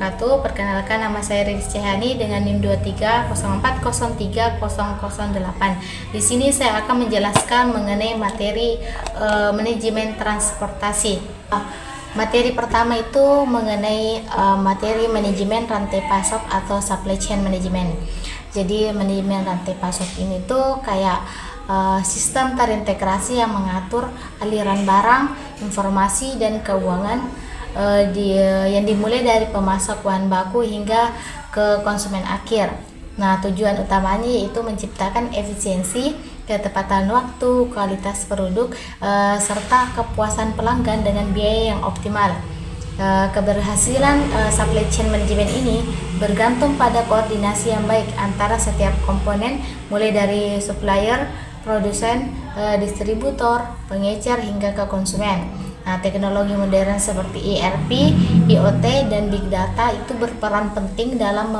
wabarakatuh. Perkenalkan, nama saya Riris Cahani dengan NIM 2304030008. Di sini saya akan menjelaskan mengenai materi manajemen transportasi. Materi pertama itu mengenai materi manajemen rantai pasok atau supply chain management. Jadi manajemen rantai pasok ini tuh kayak sistem terintegrasi yang mengatur aliran barang, informasi, dan keuangan yang dimulai dari pemasok bahan baku hingga ke konsumen akhir. Nah, tujuan utamanya yaitu menciptakan efisiensi, ketepatan waktu, kualitas produk, serta kepuasan pelanggan dengan biaya yang optimal. Keberhasilan supply chain management ini bergantung pada koordinasi yang baik antara setiap komponen, mulai dari supplier, produsen, distributor, pengecer, hingga ke konsumen. Nah, teknologi modern seperti ERP, IoT, dan Big Data itu berperan penting dalam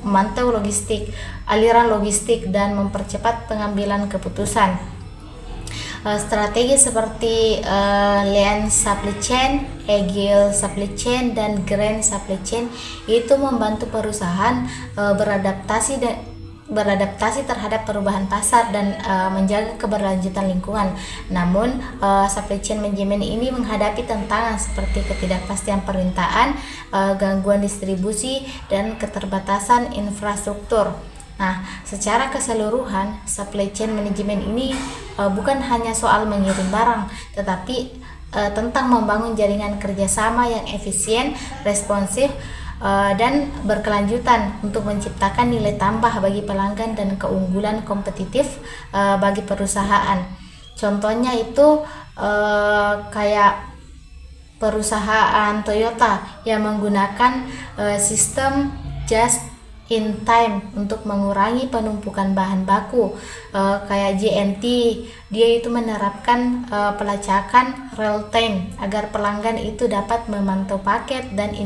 memantau logistik, aliran logistik, dan mempercepat pengambilan keputusan. Strategi seperti Lean Supply Chain, Agile Supply Chain, dan Grand Supply Chain itu membantu perusahaan beradaptasi terhadap perubahan pasar dan menjaga keberlanjutan lingkungan. Namun, supply chain management ini menghadapi tantangan seperti ketidakpastian permintaan, gangguan distribusi, dan keterbatasan infrastruktur. Nah, secara keseluruhan, supply chain management ini bukan hanya soal mengirim barang, tetapi tentang membangun jaringan kerjasama yang efisien, responsif, dan berkelanjutan untuk menciptakan nilai tambah bagi pelanggan dan keunggulan kompetitif bagi perusahaan. Contohnya itu kayak perusahaan Toyota yang menggunakan sistem just in time untuk mengurangi penumpukan bahan baku. Kayak JNT, dia itu menerapkan pelacakan real time agar pelanggan itu dapat memantau paket, dan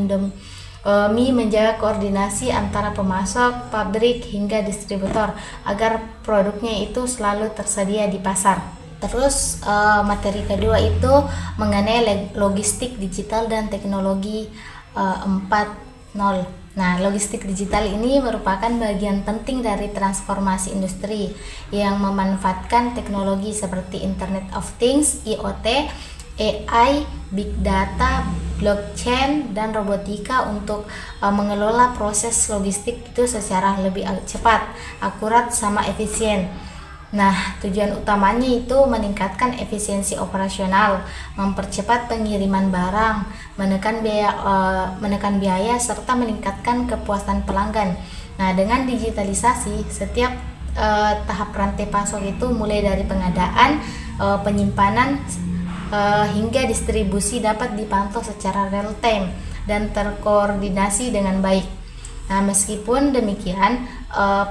Mi menjaga koordinasi antara pemasok, pabrik, hingga distributor agar produknya itu selalu tersedia di pasar. Terus materi kedua itu mengenai logistik digital dan teknologi 4.0. Nah, logistik digital ini merupakan bagian penting dari transformasi industri yang memanfaatkan teknologi seperti Internet of Things, IoT, AI, Big Data, blockchain, dan robotika untuk mengelola proses logistik itu secara lebih cepat, akurat, sama efisien. Nah, tujuan utamanya itu meningkatkan efisiensi operasional, mempercepat pengiriman barang, menekan biaya, serta meningkatkan kepuasan pelanggan. Nah, dengan digitalisasi, setiap tahap rantai pasok itu mulai dari pengadaan, penyimpanan, hingga distribusi dapat dipantau secara real time dan terkoordinasi dengan baik. Nah, meskipun demikian,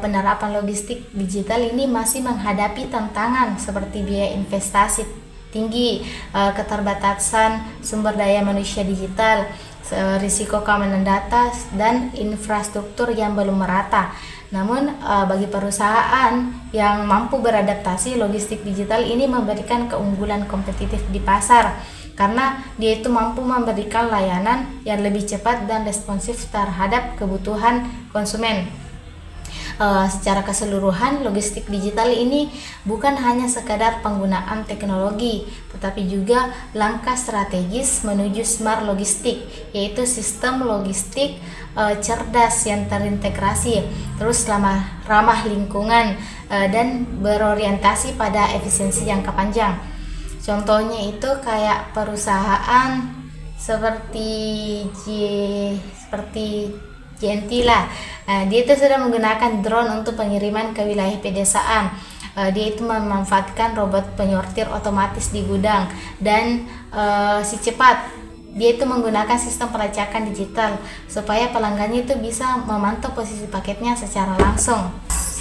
penerapan logistik digital ini masih menghadapi tantangan seperti biaya investasi tinggi, keterbatasan sumber daya manusia digital, risiko keamanan data, dan infrastruktur yang belum merata. Namun, bagi perusahaan yang mampu beradaptasi, logistik digital ini memberikan keunggulan kompetitif di pasar karena dia itu mampu memberikan layanan yang lebih cepat dan responsif terhadap kebutuhan konsumen. Secara keseluruhan, logistik digital ini bukan hanya sekadar penggunaan teknologi, tetapi juga langkah strategis menuju smart logistik, yaitu sistem logistik cerdas yang terintegrasi, terus ramah lingkungan, dan berorientasi pada efisiensi jangka panjang. Contohnya itu kayak perusahaan seperti JNT lah. Dia itu sudah menggunakan drone untuk pengiriman ke wilayah pedesaan. Dia itu memanfaatkan robot penyortir otomatis di gudang, dan si cepat dia itu menggunakan sistem pelacakan digital supaya pelanggannya itu bisa memantau posisi paketnya secara langsung.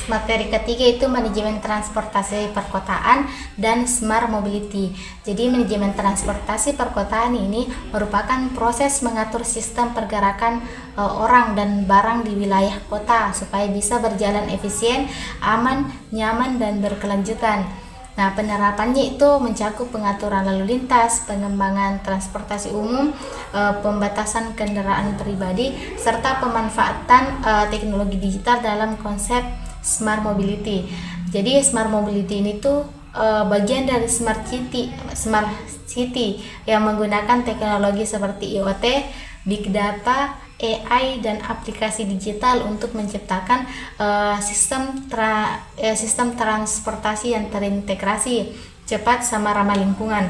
Materi ketiga itu manajemen transportasi perkotaan dan smart mobility. Jadi manajemen transportasi perkotaan ini merupakan proses mengatur sistem pergerakan orang dan barang di wilayah kota supaya bisa berjalan efisien, aman, nyaman, dan berkelanjutan. Nah, penerapannya itu mencakup pengaturan lalu lintas, pengembangan transportasi umum, pembatasan kendaraan pribadi, serta pemanfaatan teknologi digital dalam konsep smart mobility. Jadi smart mobility ini tuh bagian dari smart city yang menggunakan teknologi seperti IoT, big data, AI dan aplikasi digital untuk menciptakan sistem transportasi yang terintegrasi, cepat sama ramah lingkungan.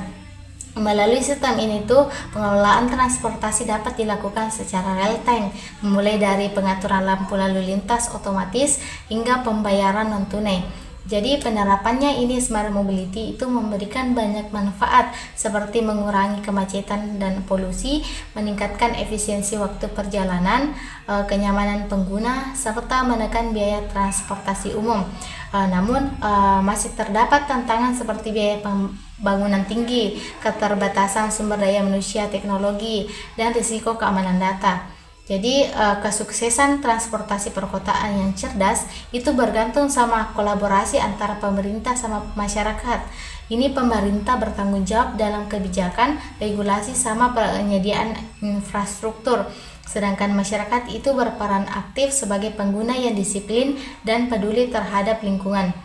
Melalui sistem ini tuh pengelolaan transportasi dapat dilakukan secara real time, mulai dari pengaturan lampu lalu lintas otomatis hingga pembayaran non tunai. Jadi penerapannya ini smart mobility itu memberikan banyak manfaat seperti mengurangi kemacetan dan polusi, meningkatkan efisiensi waktu perjalanan, kenyamanan pengguna, serta menekan biaya transportasi umum. Namun masih terdapat tantangan seperti biaya pembangunan tinggi, keterbatasan sumber daya manusia, teknologi, dan risiko keamanan data. Jadi kesuksesan transportasi perkotaan yang cerdas itu bergantung sama kolaborasi antara pemerintah sama masyarakat. Ini pemerintah bertanggung jawab dalam kebijakan, regulasi sama penyediaan infrastruktur. Sedangkan masyarakat itu berperan aktif sebagai pengguna yang disiplin dan peduli terhadap lingkungan.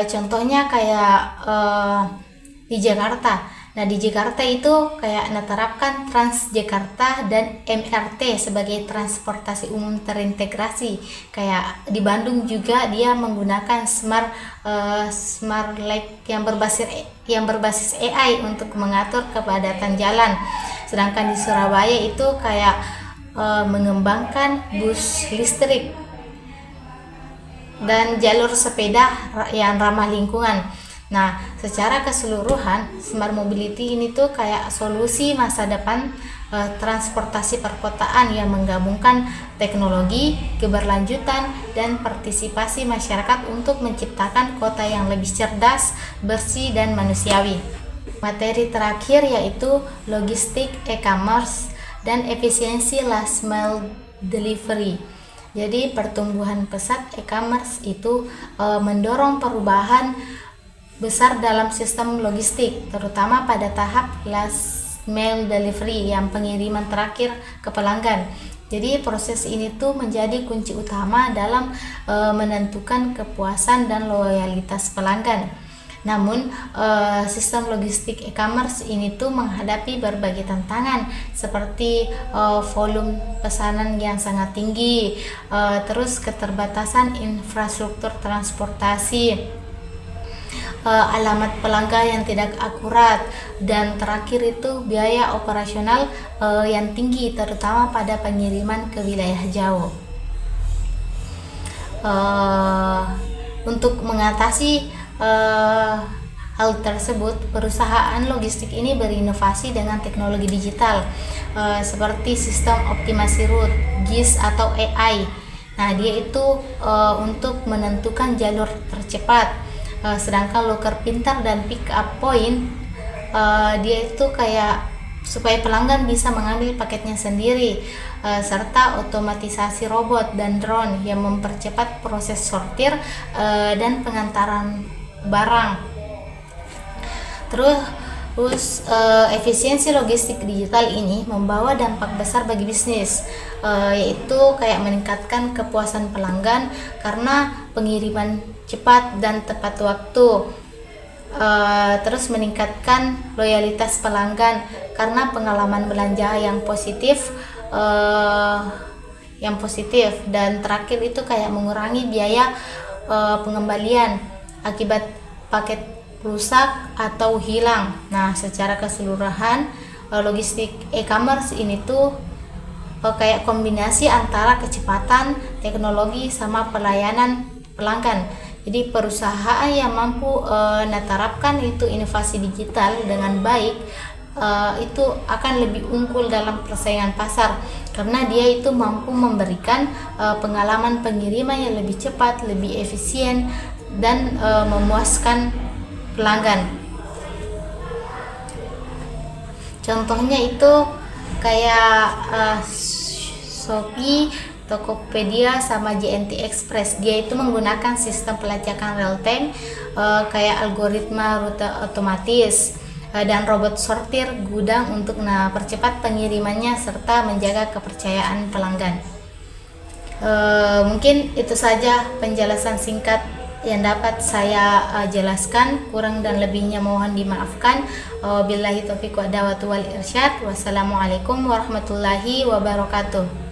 Contohnya kayak di Jakarta. Nah, di Jakarta itu kayak menerapkan Transjakarta dan MRT sebagai transportasi umum terintegrasi. Kayak di Bandung juga dia menggunakan smart light yang berbasis AI untuk mengatur kepadatan jalan. Sedangkan di Surabaya itu kayak mengembangkan bus listrik dan jalur sepeda yang ramah lingkungan. Nah, secara keseluruhan smart mobility ini tuh kayak solusi masa depan transportasi perkotaan yang menggabungkan teknologi, keberlanjutan, dan partisipasi masyarakat untuk menciptakan kota yang lebih cerdas, bersih, dan manusiawi. Materi terakhir yaitu logistik e-commerce dan efisiensi last mile delivery. Jadi pertumbuhan pesat e-commerce itu mendorong perubahan besar dalam sistem logistik, terutama pada tahap last mile delivery yang pengiriman terakhir ke pelanggan. Jadi proses ini tuh menjadi kunci utama dalam menentukan kepuasan dan loyalitas pelanggan. Namun sistem logistik e-commerce ini tuh menghadapi berbagai tantangan seperti volume pesanan yang sangat tinggi, terus keterbatasan infrastruktur transportasi, alamat pelanggan yang tidak akurat, dan terakhir itu biaya operasional yang tinggi terutama pada pengiriman ke wilayah jauh. Untuk mengatasi hal tersebut, perusahaan logistik ini berinovasi dengan teknologi digital seperti sistem optimasi route, GIS atau AI. Nah, dia itu untuk menentukan jalur tercepat. Sedangkan loker pintar dan pick up point dia itu kayak supaya pelanggan bisa mengambil paketnya sendiri, serta otomatisasi robot dan drone yang mempercepat proses sortir dan pengantaran barang. Terus efisiensi logistik digital ini membawa dampak besar bagi bisnis, yaitu kayak meningkatkan kepuasan pelanggan karena pengiriman cepat dan tepat waktu, terus meningkatkan loyalitas pelanggan karena pengalaman belanja yang positif, dan terakhir itu kayak mengurangi biaya pengembalian akibat paket rusak atau hilang. Nah, secara keseluruhan logistik e-commerce ini tuh kayak kombinasi antara kecepatan, teknologi sama pelayanan pelanggan. Jadi perusahaan yang mampu menerapkan itu inovasi digital dengan baik itu akan lebih unggul dalam persaingan pasar karena dia itu mampu memberikan pengalaman pengiriman yang lebih cepat, lebih efisien, dan memuaskan pelanggan. Contohnya itu kayak Shopee Tokopedia sama JNT Express. Dia itu menggunakan sistem pelacakan real time, kayak algoritma rute otomatis, dan robot sortir gudang untuk percepat pengirimannya serta menjaga kepercayaan pelanggan. Mungkin itu saja penjelasan singkat yang dapat saya jelaskan. Kurang dan lebihnya mohon dimaafkan. Billahi taufiq wa hidayah wal irsyad. Wassalamualaikum warahmatullahi wabarakatuh.